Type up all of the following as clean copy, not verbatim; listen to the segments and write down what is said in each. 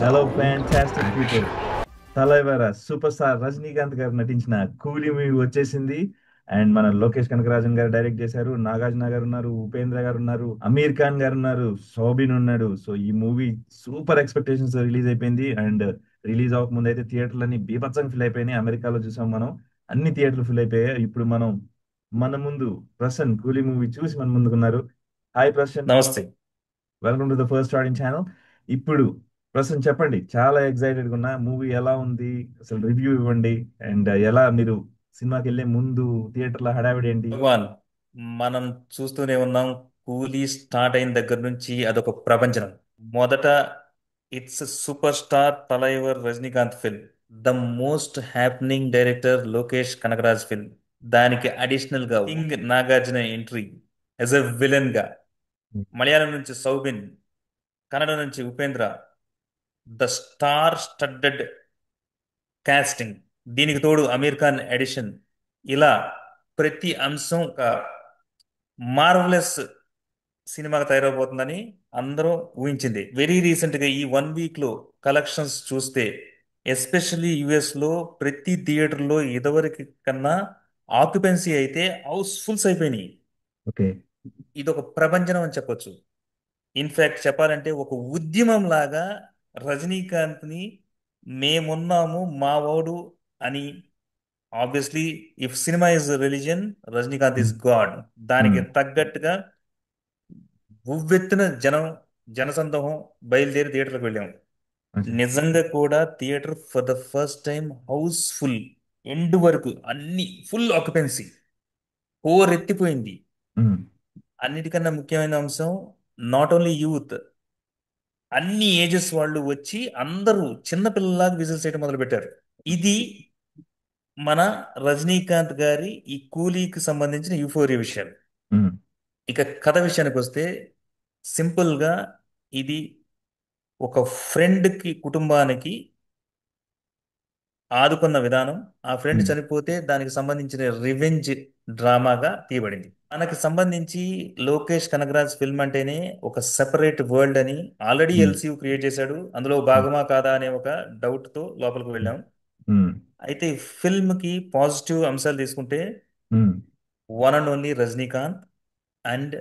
Hello fantastic people. తలైవర super star Rajinikanth garu నటించిన కూలీ మూవీ వచ్చేసింది. అండ్ మన లోకేష్ కనకరాజన్ గారు డైరెక్ట్ చేశారు. నాగార్జున గారు ఉన్నారు, ఉపేంద్ర గారు ఉన్నారు, అమీర్ ఖాన్ గారు ఉన్నారు, సౌబిన్ ఉన్నాడు. సో ఈ మూవీ సూపర్ ఎక్స్పెక్టేషన్స్ రిలీజ్ అయిపోయింది. అండ్ రిలీజ్ అవ్వకముందు అయితే థియేటర్లన్నీ బీభత్సంగా ఫిల్ అయిపోయినాయి. అమెరికాలో చూసాం మనం, అన్ని థియేటర్లు ఫిల్ అయిపోయాయి. ఇప్పుడు మన ముందు ప్రసన్ కూలీ మూవీ చూసి మన ముందుకున్నారు. హాయ్ ప్రసన్, నమస్తే. Welcome to the first audience channel. ఇప్పుడు ప్రస్తుతం చెప్పండి, చాలా ఎక్సైటెడ్గా ఉన్నా. మూవీ ఎలా ఉంది, అసలు రివ్యూ ఇవ్వండి. అండ్ ఎలా మీరు సినిమాకి వెళ్ళే ముందు థియేటర్లో హడావిడి ఏంటి? భగవాన్, మనం చూస్తూనే ఉన్నాం. కూలీ స్టార్ట్ అయిన దగ్గర నుంచి అదొక ప్రపంచం. మొదట it's super star Thalaivar Rajinikanth film, the most happening director Lokesh Kanagaraj film. దానికి అడిషనల్ గా king Nagarjuna entry as a villain గా, మలయాళం నుంచి సౌబిన్, కన్నడ నుంచి Upendra, the star studded casting. దీనికి తోడు అమీర్ ఖాన్ ఎడిషన్. ఇలా ప్రతి అంశం ఒక మార్వలెస్ సినిమాగా తయారవబోతుందని అందరూ ఊహించింది. వెరీ రీసెంట్ గా ఈ 1 వీక్ లో కలెక్షన్స్ చూస్తే, ఎస్పెషల్లీ యుఎస్ లో ప్రతి థియేటర్ లో ఇదివరకు కన్నా ఆక్యుపెన్సీ అయితే హౌస్ఫుల్స్ అయిపోయినాయి. ఓకే. ఇది ఒక ప్రభంజనం అని చెప్పొచ్చు. ఇన్ఫాక్ట్ చెప్పాలంటే ఒక ఉద్యమం లాగా రజనీకాంత్ ని మేమున్నాము మావోడు అని. Obviously if cinema is religion, Rajinikanth is god. దానికి తగ్గట్టుగా ఉవ్వెత్తున జనసందోహం బయలుదేరి థియేటర్కి వెళ్ళాము. నిజంగా కూడా theatre for the first time house full. End వరకు అన్ని ఫుల్ ఆక్యుపెన్సీ, ఎత్తిపోయింది. అన్నిటికన్నా ముఖ్యమైన అంశం, నాట్ ఓన్లీ యూత్, అన్ని ఏజెస్ వాళ్ళు వచ్చి అందరూ చిన్నపిల్లలాగా విజిల్స్ చేయడం మొదలు పెట్టారు. ఇది మన రజనీకాంత్ గారి ఈ కూలీకి సంబంధించిన యూఫోరియా విషయాలు. ఇక కథ విషయానికి వస్తే, సింపుల్ గా ఇది ఒక ఫ్రెండ్ కి కుటుంబానికి ఆదుకున్న విధానం, ఆ ఫ్రెండ్ చనిపోతే దానికి సంబంధించిన రివెంజ్ డ్రామాగా తీయబడింది. మనకి సంబంధించి లోకేష్ కనగరాజ్ ఫిల్మ్ అంటేనే ఒక సెపరేట్ వరల్డ్ అని ఆల్రెడీ ఎల్సీయూ క్రియేట్ చేశాడు. అందులో భాగమా కాదా అనే ఒక డౌట్ తో లోపలికి వెళ్ళాం. అయితే ఫిల్మ్ కి పాజిటివ్ అంశాలు తీసుకుంటే, one and only Rajinikanth and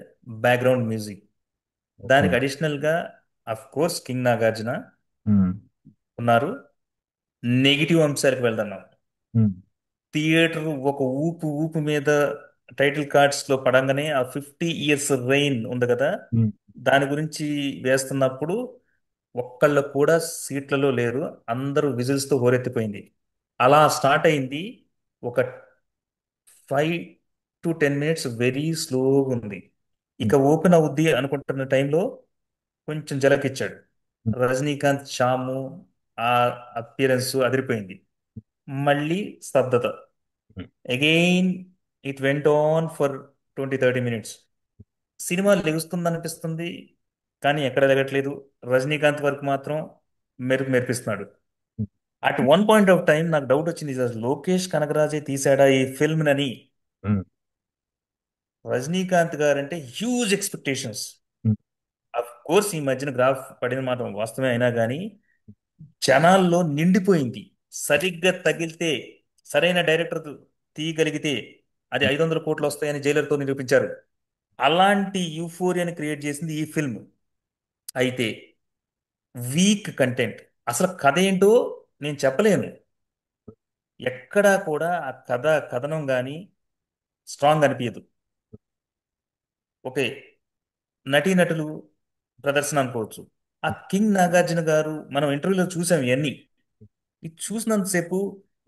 background music. Okay. దానికి అడిషనల్ గా అఫ్ కోర్స్ కింగ్ నాగార్జున ఉన్నారు. నెగిటివ్ అంశాలకు వెళ్తున్నాం. థియేటర్ ఒక ఊపు ఊపు మీద టైటిల్ కార్డ్స్ లో పడంగానే ఆ 50 years రెయిన్ ఉంది కదా, దాని గురించి వేస్తున్నప్పుడు ఒక్కళ్ళు కూడా సీట్లలో లేరు. అందరూ విజిల్స్ తో హోరెత్తిపోయింది. అలా స్టార్ట్ అయింది. ఒక 5 to 10 minutes వెరీ స్లోగా ఉంది. ఇక ఓపెన్ అవుద్ది అనుకుంటున్న టైంలో కొంచెం జలకిచ్చాడు రజనీకాంత్. షాము ఆ అపియరెన్స్ అదిరిపోయింది. మళ్ళీ స్తబ్దత. Again it went on for 20-30 minutes. Cinema లెగుస్తుందనిపిస్తుంది, కానీ ఎక్కడ లెగట్లేదు. రజనీకాంత్ వరకు మాత్రం మెరుపు మెరిపిస్తున్నాడు. At one point of time నాకు డౌట్ వచ్చింది, ఇది అసలు లోకేష్ కనగరాజే తీసాడా ఈ ఫిల్మ్ అని. రజనీకాంత్ గారంటే హ్యూజ్ ఎక్స్పెక్టేషన్స్. అఫ్ కోర్స్ ఈ మధ్యన గ్రాఫ్ పడిన మాత్రం వాస్తవమే అయినా కానీ జనాల్లో నిండిపోయింది. సరిగ్గా తగిలితే, సరైన డైరెక్టర్ తీయగలిగితే అది 500 కోట్లు వస్తాయని జైలర్తో నిరూపించారు. అలాంటి యూఫోరియాని క్రియేట్ చేసింది ఈ ఫిల్మ్. అయితే వీక్ కంటెంట్, అసలు కథ ఏంటో నేను చెప్పలేను. ఎక్కడా కూడా ఆ కథనం కానీ స్ట్రాంగ్ అనిపించదు. ఓకే, నటీనటులు ప్రదర్శన అనుకోవచ్చు. ఆ కింగ్ నాగార్జున గారు మనం ఇంటర్వ్యూలో చూసాం ఇవన్నీ. ఇది చూసినంతసేపు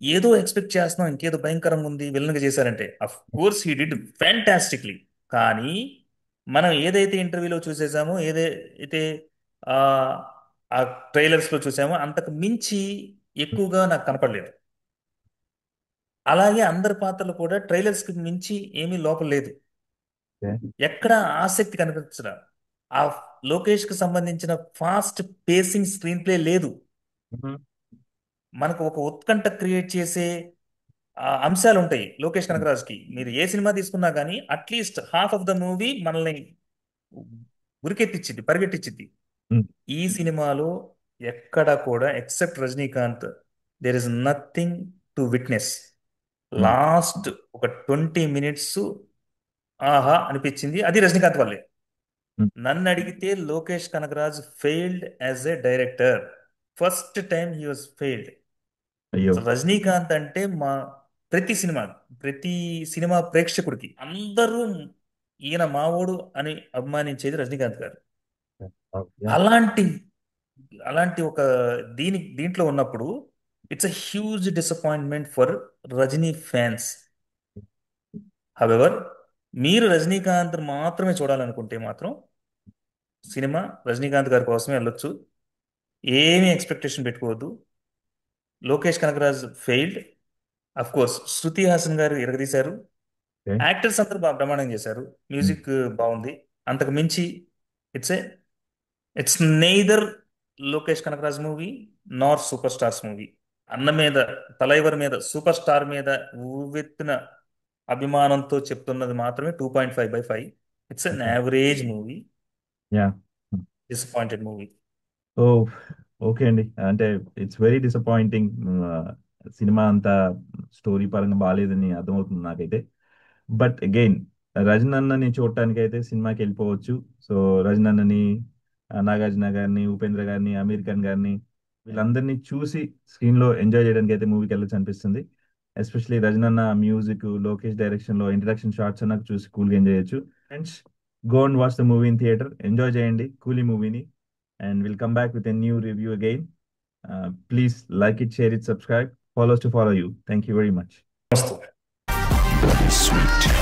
ఏదో ఎక్స్పెక్ట్ చేస్తున్నాం, ఇంకేదో భయంకరంగా ఉంది విలన్గా చేశారంటే. Of course he did fantastically. కానీ మనం ఏదైతే ఇంటర్వ్యూలో చూసేసామో, ఏదైతే ఆ ఆ ట్రైలర్స్ లో చూసామో, అంతకు మించి ఎక్కువగా నాకు కనపడలేదు. అలాగే అందరి పాత్రలు కూడా ట్రైలర్స్ కి మించి ఏమీ లోపం లేదు. ఎక్కడ ఆసక్తి కనిపించరా. ఆ లోకేష్ కి సంబంధించిన ఫాస్ట్ పేసింగ్ స్క్రీన్ ప్లే లేదు. మనకు ఒక ఉత్కంఠ క్రియేట్ చేసే అంశాలు ఉంటాయి లోకేష్ కనకరాజ్ కి. మీరు ఏ సినిమా తీసుకున్నా కానీ at least half of the movie మనల్ని ఉరికెత్తిచ్చింది, పరిగెట్టించింది. ఈ సినిమాలో ఎక్కడ కూడా except Rajinikanth there is nothing to witness. Um, last ఒక 20 minutes ఆహా అనిపించింది, అది రజనీకాంత్ వల్లే. ఉమ్. నన్ను అడిగితే Lokesh Kanagaraj failed as a director. First time he was failed. అయ్యో. అసలు రజనీకాంత్ అంటే మా ప్రతి సినిమా ప్రతి సినిమా ప్రేక్షకుడికి అందరూ ఈయన మావోడు అని అభిమానించేది రజనీకాంత్ గారు. యా. అలాంటి అలాంటి ఒక దీంట్లో ఉన్నప్పుడు it's a huge disappointment for Rajini fans. However, మీరు రజనీకాంత్ మాత్రమే చూడాలనుకుంటే మాత్రం సినిమా రజనీకాంత్ గారి కోసమే వెళ్ళొచ్చు. ఏమీ ఎక్స్పెక్టేషన్ పెట్టుకోవద్దు. Lokesh Kanagaraj failed. Of course Shruti Haasan garu ఎరగదీశారు. ఓకే. యాక్టర్స్ అందరూ బాగా బ్రహ్మాండంగా చేశారు. ఉమ్, మ్యూజిక్ బాగుంది. అంతకు మించి it's a it's neither Lokesh Kanagaraj movie Nar super stars movie. అన్న మీద, తలైవర్ మీద, సూపర్ స్టార్ మీద ఉవ్వెత్తిన అభిమానంతో చెప్తున్నది మాత్రమే 2.5/5. It's an okay. Average movie, yeah. Disappointed movie. Oh, okay అండి. అంటే ఇట్స్ వెరీ డిసప్పాయింటింగ్. సినిమా అంతా స్టోరీ పరంగా బాగాలేదని అర్థమవుతుంది నాకైతే. బట్ అగైన్ రజనన్నని చూడటానికి అయితే సినిమాకి వెళ్ళిపోవచ్చు. సో రజనన్నని, నాగార్జున గారిని, ఉపేంద్ర గారిని, అమీర్ ఖాన్ గారిని, వీళ్ళందరినీ చూసి స్క్రీన్ లో ఎంజాయ్ చేయడానికి అయితే మూవీకి వెళ్ళొచ్చు అనిపిస్తుంది. ఎస్పెషలీ రజనన్న మ్యూజిక్, లోకేష్ డైరెక్షన్ లో ఇంట్రడక్షన్ షార్ట్స్ నాకు చూసి కూల్గా ఎంజాయ్ చేయొచ్చు. Friends, go and watch the movie in theatre, enjoy చేయండి కూలీ మూవీని. And we'll come back with a new review again. Please like it, share it, subscribe. Follow us to follow you. Thank you very much. మస్తు. Bloody sweet.